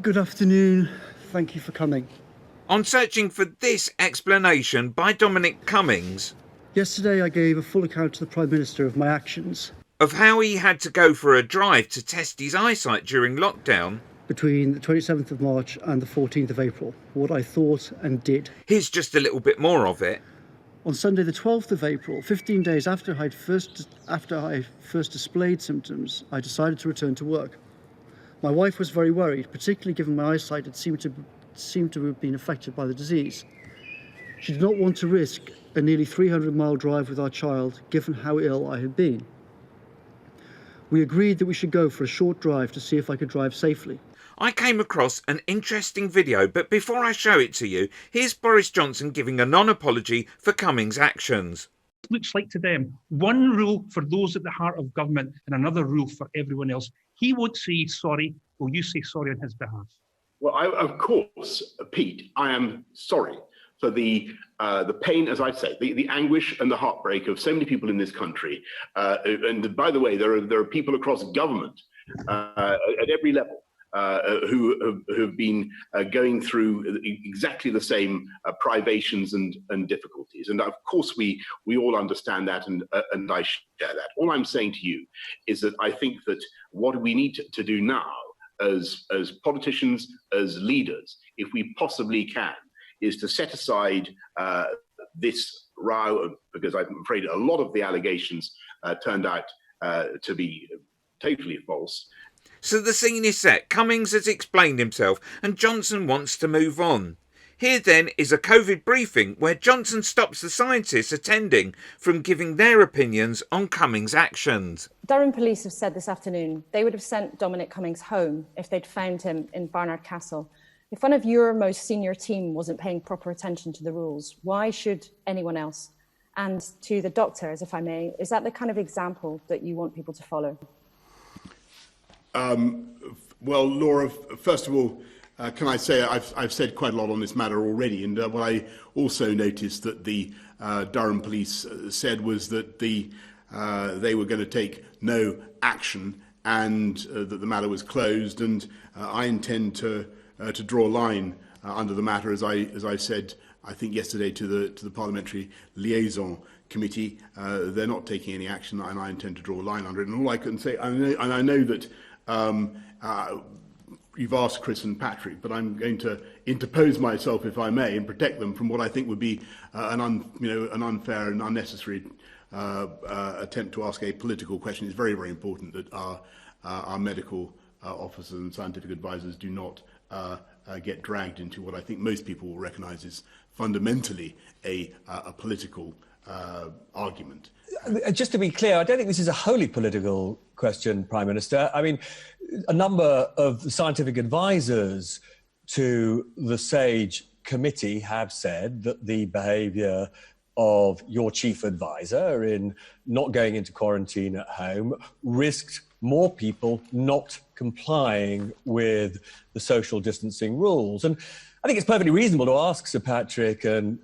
Good afternoon. Thank you for coming. On searching for this explanation by Dominic Cummings Yesterday I gave a full account to the Prime Minister of my actions of how he had to go for a drive to test his eyesight during lockdown between the 27th of March and the 14th of April, what I thought and did. Here's just a little bit more of it. On Sunday the 12th of April, 15 days after I first displayed symptoms, I decided to return to work. My wife was very worried, particularly given my eyesight had seemed to have been affected by the disease. She did not want to risk a nearly 300-mile drive with our child, given how ill I had been. We agreed that we should go for a short drive to see if I could drive safely. I came across an interesting video, but before I show it to you, here's Boris Johnson giving a non-apology for Cummings' actions. It looks like to them one rule for those at the heart of government and another rule for everyone else. He won't say sorry. Will you say sorry on his behalf? Well, of course, Pete, I am sorry for the pain, as I say, the anguish and the heartbreak of so many people in this country. And by the way, there are people across government at every level who have been going through exactly the same privations and difficulties. And of course, we all understand that, and I share that. All I'm saying to you is that I think that what we need to do now as politicians, as leaders, if we possibly can, is to set aside this row, because I'm afraid a lot of the allegations turned out to be totally false. So the scene is set. Cummings has explained himself and Johnson wants to move on. Here then is a COVID briefing where Johnson stops the scientists attending from giving their opinions on Cummings' actions. Durham police have said this afternoon they would have sent Dominic Cummings home if they'd found him in Barnard Castle. If one of your most senior team wasn't paying proper attention to the rules, why should anyone else? And to the doctors, if I may, is that the kind of example that you want people to follow? Well, Laura, first of all, can I say I've said quite a lot on this matter already, and what I also noticed that the Durham police said was that they were going to take no action and that the matter was closed, and I intend to draw a line under the matter, as I said, I think yesterday to the Parliamentary Liaison Committee. They're not taking any action, and I intend to draw a line under it. And all I can say, I know that you've asked Chris and Patrick, but I'm going to interpose myself, if I may, and protect them from what I think would be an unfair and unnecessary attempt to ask a political question. It's very, very important that our medical officers and scientific advisors do not get dragged into what I think most people will recognise is fundamentally a political argument. Just to be clear, I don't think this is a wholly political question, Prime Minister. I mean, a number of the scientific advisors to the SAGE committee have said that the behaviour of your chief advisor in not going into quarantine at home risked more people not complying with the social distancing rules. And I think it's perfectly reasonable to ask Sir Patrick and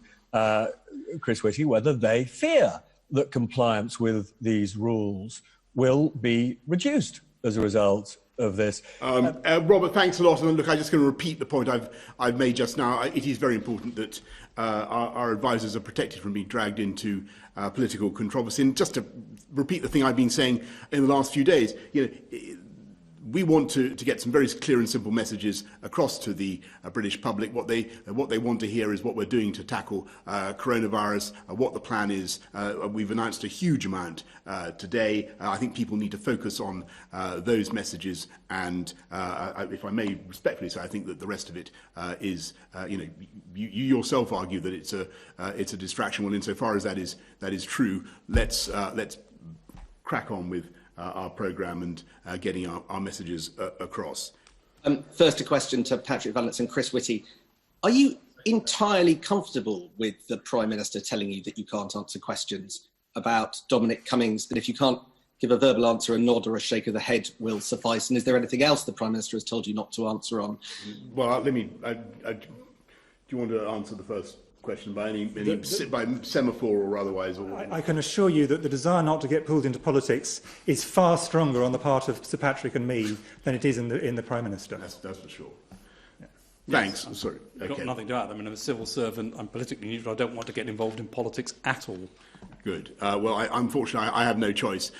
Chris Whitty whether they fear that compliance with these rules will be reduced as a result of this. Robert, thanks a lot. And look, I'm just going to repeat the point I've made just now. It is very important that our advisors are protected from being dragged into political controversy. And just to repeat the thing I've been saying in the last few days, we want to get some very clear and simple messages across to the British public. What they want to hear is what we're doing to tackle coronavirus, what the plan is. We've announced a huge amount today. I think people need to focus on those messages. And if I may respectfully say, I think that the rest of it is, you yourself argue that it's a distraction. Well, insofar as that is true, let's crack on with our programme and getting our messages across. First, a question to Patrick Vallance and Chris Whitty. Are you entirely comfortable with the Prime Minister telling you that you can't answer questions about Dominic Cummings, and if you can't give a verbal answer, a nod or a shake of the head will suffice? And is there anything else the Prime Minister has told you not to answer on? Well, do you want to answer the first question by by semaphore or otherwise? Or... I can assure you that the desire not to get pulled into politics is far stronger on the part of Sir Patrick and me than it is in the Prime Minister. That's for sure. Thanks. I'm sorry. I've Okay. got nothing to add. I mean, I'm a civil servant. I'm politically neutral. I don't want to get involved in politics at all. Good. Well, unfortunately, I have no choice.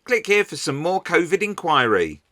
Click here for some more COVID inquiry.